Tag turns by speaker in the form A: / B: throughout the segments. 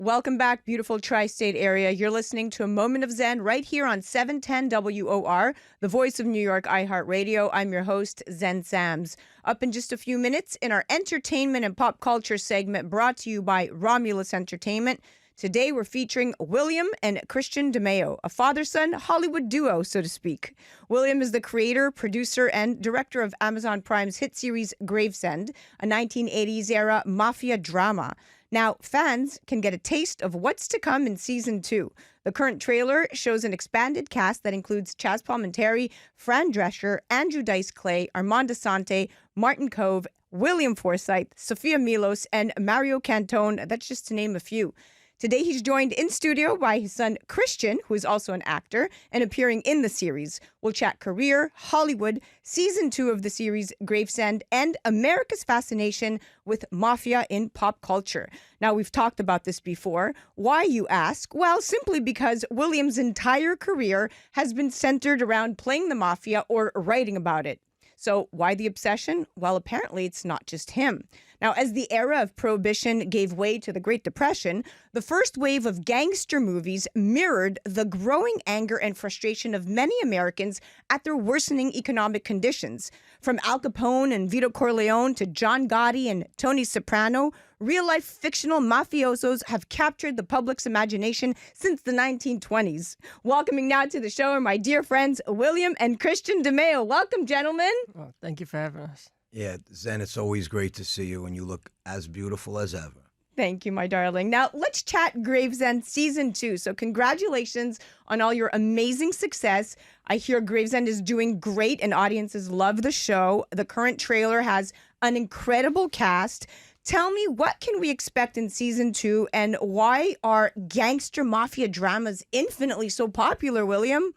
A: Welcome back, beautiful tri-state area. You're listening to A Moment of Zen right here on 710 WOR, the voice of New York iHeartRadio. I'm your host, Zen Sams. Up in just a few minutes in our entertainment and pop culture segment brought to you by Romulus Entertainment. Today we're featuring William and Cristian DeMeo, a father-son Hollywood duo, so to speak. William is the creator, producer, and director of Amazon Prime's hit series Gravesend, a 1980s-era mafia drama. Now, fans can get a taste of what's to come in Season 2. The current trailer shows an expanded cast that includes Chaz Palminteri, Fran Drescher, Andrew Dice Clay, Armand Asante, Martin Kove, William Forsythe, Sophia Milos, and Mario Cantone. That's just to name a few. Today, he's joined in studio by his son, Cristian, who is also an actor and appearing in the series. We'll chat career, Hollywood, Season 2 of the series Gravesend, and America's fascination with Mafia in pop culture. Now, we've talked about this before. Why, you ask? Well, simply because William's entire career has been centered around playing the Mafia or writing about it. So why the obsession? Well, apparently it's not just him. Now, as the era of Prohibition gave way to the Great Depression, the first wave of gangster movies mirrored the growing anger and frustration of many Americans at their worsening economic conditions. From Al Capone and Vito Corleone to John Gotti and Tony Soprano, real-life fictional mafiosos have captured the public's imagination since the 1920s. Welcoming now to the show are my dear friends, William and Cristian DeMeo. Welcome, gentlemen.
B: Oh, thank you for having us.
C: Yeah, Zen, it's always great to see you, and you look as beautiful as ever.
A: Thank you, my darling. Now, let's chat Gravesend Season 2. So congratulations on all your amazing success. I hear Gravesend is doing great, and audiences love the show. The current trailer has an incredible cast. Tell me, what can we expect in Season 2, and why are gangster mafia dramas infinitely so popular, William?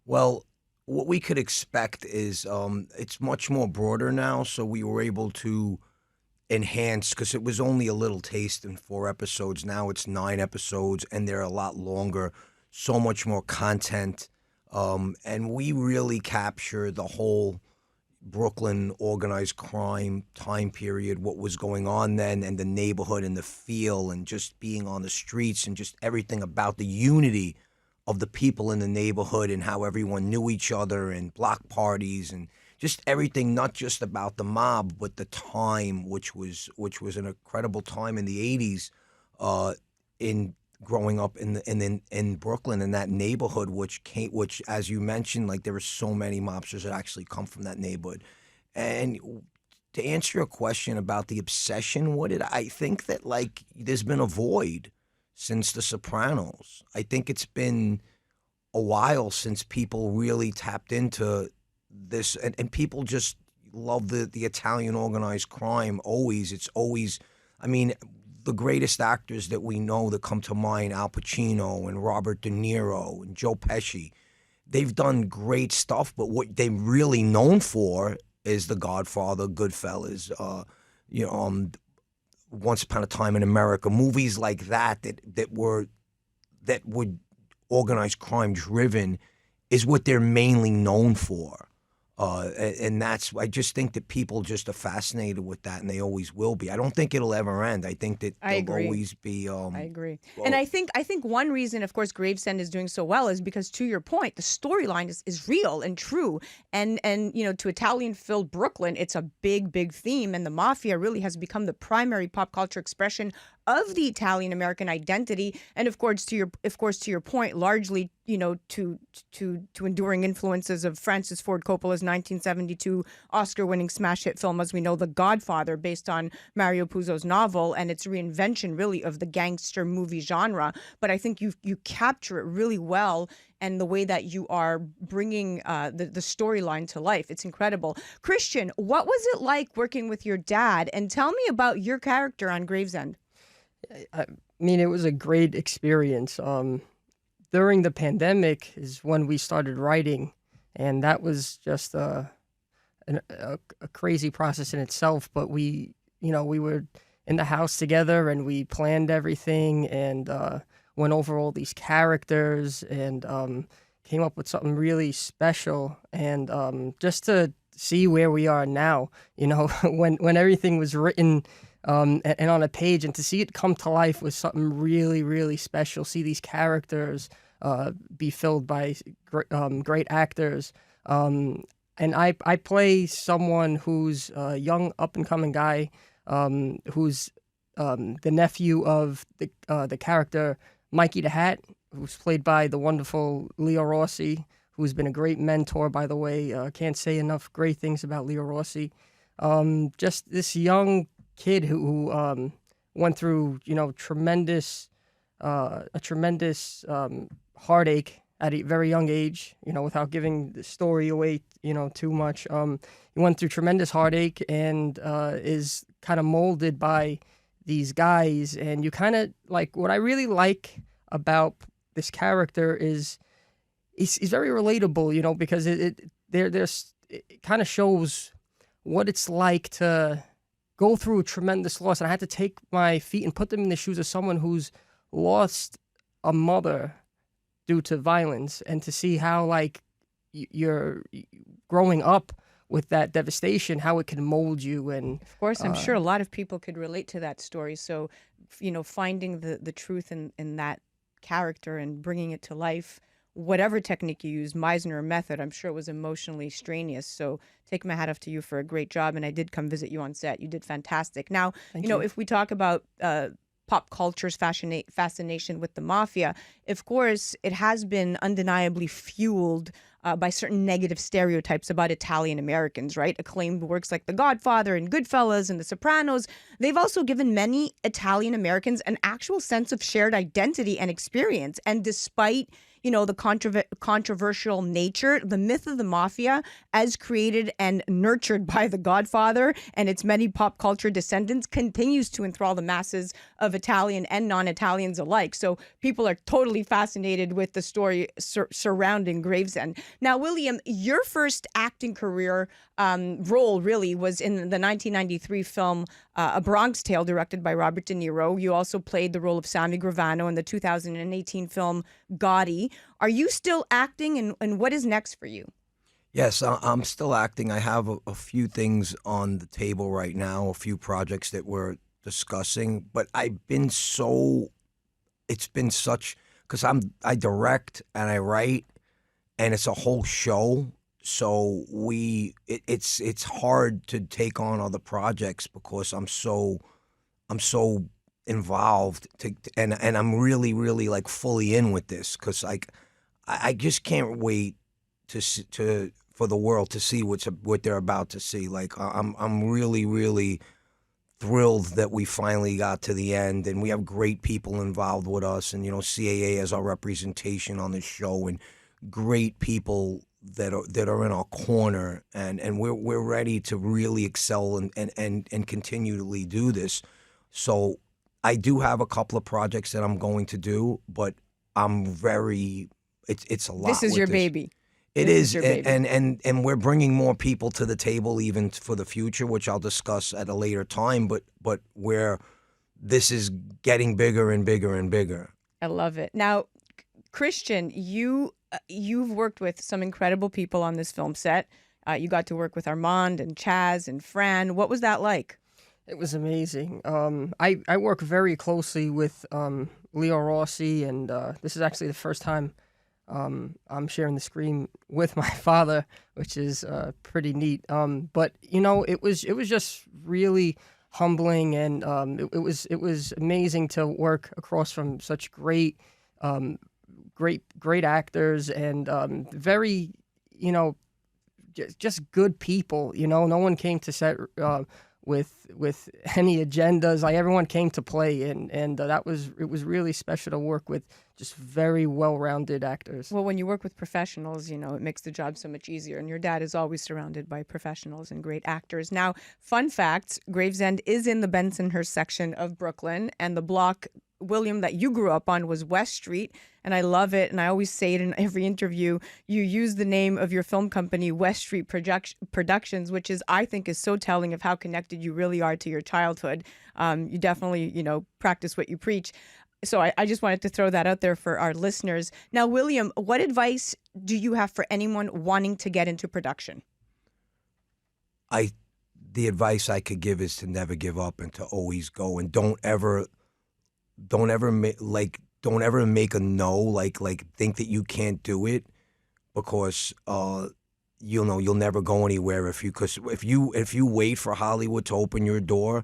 C: Well, what we could expect is it's much more broader now, so we were able to enhance, because it was only a little taste in 4 episodes. Now it's 9 episodes, and they're a lot longer, so much more content, and we really capture the whole Brooklyn organized crime time period, what was going on then, and the neighborhood and the feel, and just being on the streets, and just everything about the unity of the people in the neighborhood and how everyone knew each other, and block parties, and just everything, not just about the mob, but the time, which was an incredible time in the 80s, in growing up in Brooklyn, in that neighborhood, which as you mentioned, like, there were so many mobsters that actually come from that neighborhood. And to answer your question about the obsession, I think that, like, there's been a void since The Sopranos. I think it's been a while since people really tapped into this, and people just love the Italian organized crime. It's always, I mean, the greatest actors that we know that come to mind, Al Pacino and Robert De Niro and Joe Pesci, they've done great stuff, but what they're really known for is The Godfather, Goodfellas, Once Upon a Time in America, movies like that were organized crime driven, is what they're mainly known for. And I just think that people just are fascinated with that, and they always will be. I don't think it'll ever end. I think that there'll always be.
A: I agree.
C: Well,
A: and I think one reason, of course, Gravesend is doing so well is because, to your point, the storyline is real and true. And to Italian-filled Brooklyn, it's a big, big theme. And the Mafia really has become the primary pop culture expression of the Italian American identity. And of course, to your point, largely, to enduring influences of Francis Ford Coppola's 1972 Oscar-winning smash hit film, as we know, The Godfather, based on Mario Puzo's novel, and its reinvention really of the gangster movie genre. But I think you capture it really well, and the way that you are bringing the storyline to life. It's incredible. Cristian, what was it like working with your dad? And tell me about your character on Gravesend.
B: I mean, it was a great experience. During the pandemic is when we started writing, and that was just a crazy process in itself. But we were in the house together, and we planned everything, and went over all these characters, and came up with something really special. And just to see where we are now, when everything was written and on a page, and to see it come to life was something really, really special. See these characters be filled by great actors. And I play someone who's a young up-and-coming guy who's the nephew of the character Mikey the Hat, who's played by the wonderful Leo Rossi, who's been a great mentor, by the way. Can't say enough great things about Leo Rossi. Just this young kid who went through, tremendous heartache at a very young age, without giving the story away, too much. He went through tremendous heartache and is kind of molded by these guys. And you kind of like, what I really like about this character is he's very relatable, because it kind of shows what it's like to go through a tremendous loss. And I had to take my feet and put them in the shoes of someone who's lost a mother due to violence, and to see how like you're growing up with that devastation, how it can mold you. And
A: of course, I'm sure a lot of people could relate to that story. So, finding the truth in that character and bringing it to life, whatever technique you use, Meisner or method, I'm sure it was emotionally strenuous. So take my hat off to you for a great job. And I did come visit you on set. You did fantastic. Now,
B: Thank you.
A: if we talk about pop culture's fascination with the mafia, of course, it has been undeniably fueled by certain negative stereotypes about Italian Americans, right? Acclaimed works like The Godfather and Goodfellas and The Sopranos. They've also given many Italian Americans an actual sense of shared identity and experience. And despite the controversial nature, the myth of the mafia, as created and nurtured by The Godfather and its many pop culture descendants, continues to enthrall the masses of Italian and non-Italians alike. So people are totally fascinated with the story surrounding Gravesend. Now, William, your first acting career role really was in the 1993 film A Bronx Tale, directed by Robert De Niro. You also played the role of Sammy Gravano in the 2018 film Gotti. Are you still acting, and what is next for you?
C: Yes, I'm still acting. I have a few things on the table right now, a few projects that we're discussing, but it's been such, because I direct and I write, and it's a whole show. So it's hard to take on other projects because I'm so involved and I'm really, really like fully in with this, because like I just can't wait for the world to see what they're about to see. Like I'm really, really thrilled that we finally got to the end, and we have great people involved with us, and CAA as our representation on the show, and great people that are in our corner, and we're ready to really excel and continually do this. So I do have a couple of projects that I'm going to do, but it's a lot.
A: This is
C: with
A: your
C: this.
A: baby.
C: It
A: This
C: is,
A: your baby.
C: and we're bringing more people to the table even for the future, which I'll discuss at a later time. But where this is getting bigger and bigger and bigger.
A: I love it. Now, Cristian, you've worked with some incredible people on this film set. You got to work with Armand and Chaz and Fran. What was that like?
B: It was amazing. I work very closely with Leo Rossi, and this is actually the first time I'm sharing the screen with my father, which is pretty neat. But it was just really humbling, and it was amazing to work across from such great actors and very just good people. No one came to set with any agendas. Like, everyone came to play, and it was really special to work with just very well-rounded actors.
A: Well, when you work with professionals, it makes the job so much easier. And your dad is always surrounded by professionals and great actors. Now, fun fact, Gravesend is in the Bensonhurst section of Brooklyn, and the block, William, that you grew up on was West Street. And I love it, and I always say it in every interview. You use the name of your film company, West Street Productions, which I think is so telling of how connected you really are to your childhood. You definitely, practice what you preach. So I just wanted to throw that out there for our listeners. Now, William, what advice do you have for anyone wanting to get into production?
C: the advice I could give is to never give up and to always go, and don't ever make a no, like think that you can't do it, because you'll never go anywhere if you wait for Hollywood to open your door,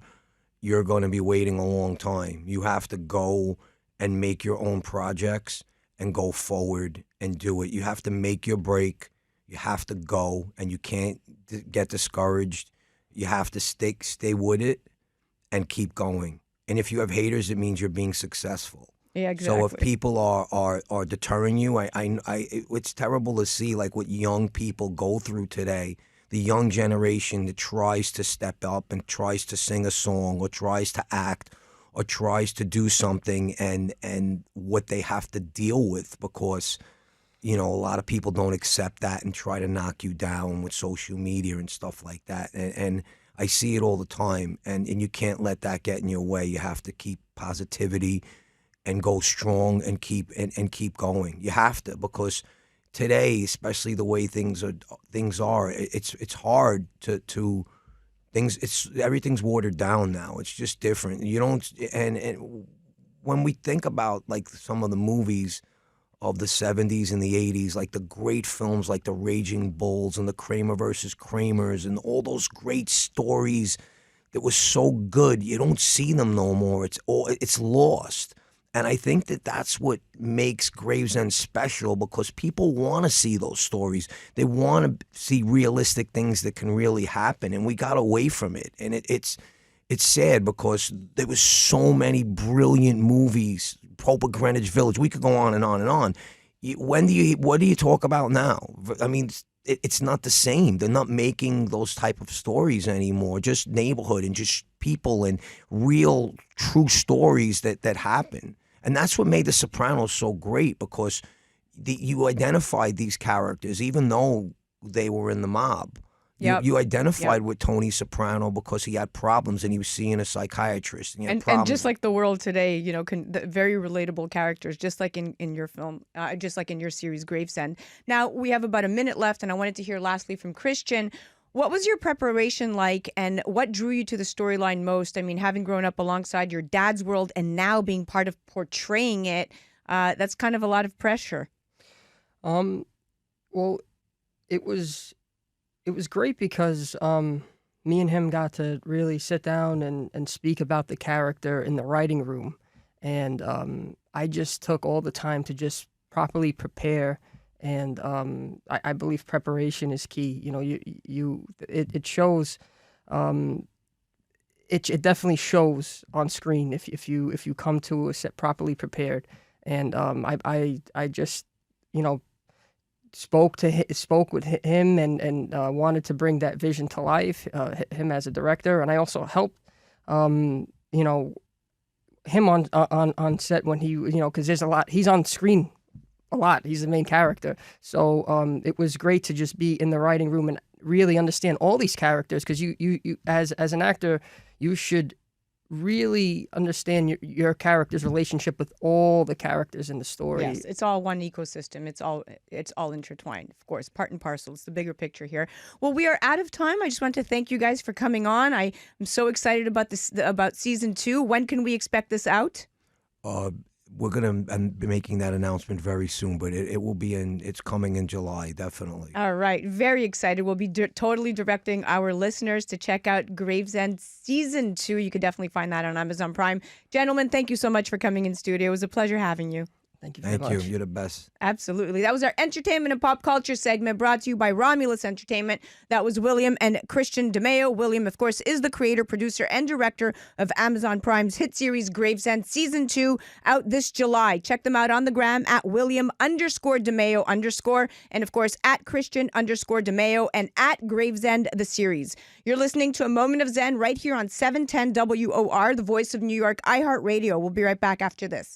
C: you're going to be waiting a long time. You have to go and make your own projects and go forward and do it. You have to make your break. You have to go, and you can't get discouraged. You have to stay with it and keep going. And if you have haters, it means you're being successful.
A: Yeah, exactly.
C: So if people are deterring you, it's terrible to see like what young people go through today. The young generation that tries to step up and tries to sing a song or tries to act or tries to do something, and what they have to deal with, because a lot of people don't accept that and try to knock you down with social media and stuff like that. And I see it all the time, and you can't let that get in your way. You have to keep positivity and go strong and keep going. You have to, because today, especially the way things are, it's hard to things. Everything's watered down now. It's just different. You don't and when we think about like some of the movies of the 70s and the 80s, like the great films like The Raging Bulls and The Kramer versus Kramers and all those great stories that was so good, you don't see them no more. It's lost. And I think that's what makes Gravesend special, because people want to see those stories. They want to see realistic things that can really happen, and we got away from it. And it's sad, because there was so many brilliant movies. Pope of Greenwich Village. We could go on and on and on. What do you talk about now? I mean, it's not the same. They're not making those type of stories anymore. Just neighborhood and just people and real, true stories that happen. And that's what made The Sopranos so great, because you identified these characters, even though they were in the mob.
A: Yep.
C: You identified with Tony Soprano because he had problems and he was seeing a psychiatrist.
A: And just like the world today, very relatable characters, just like in your film, just like in your series, Gravesend. Now, we have about a minute left, and I wanted to hear lastly from Cristian. What was your preparation like, and what drew you to the storyline most? I mean, having grown up alongside your dad's world and now being part of portraying it, that's kind of a lot of pressure.
B: Well, it was great because me and him got to really sit down and speak about the character in the writing room. And I just took all the time to just properly prepare. And I believe preparation is key. It shows. It definitely shows on screen if you come to a set properly prepared. And I just spoke with him and wanted to bring that vision to life. Him as a director, and I also helped him on set when he because there's a lot. He's on screen a lot. He's the main character. So it was great to just be in the writing room and really understand all these characters, because you as an actor, you should really understand your character's relationship with all the characters in the story.
A: Yes, it's all one ecosystem. It's all intertwined, of course, part and parcel. It's the bigger picture here. Well, we are out of time. I just want to thank you guys for coming on. I am so excited about season 2. When can we expect this out?
C: We're going to be making that announcement very soon, but it's coming in July, definitely.
A: All right. Very excited. We'll be totally directing our listeners to check out Gravesend Season 2. You could definitely find that on Amazon Prime. Gentlemen, thank you so much for coming in studio. It was a pleasure having you.
B: Thank you very much.
C: Thank you. You're the best.
A: Absolutely. That was our entertainment and pop culture segment brought to you by Romulus Entertainment. That was William and Cristian DeMeo. William, of course, is the creator, producer, and director of Amazon Prime's hit series Gravesend Season 2, out this July. Check them out on the gram at William_DeMeo_, and of course at Cristian_DeMeo, and at Gravesend the series. You're listening to A Moment of Zen right here on 710 WOR, the voice of New York, iHeartRadio. We'll be right back after this.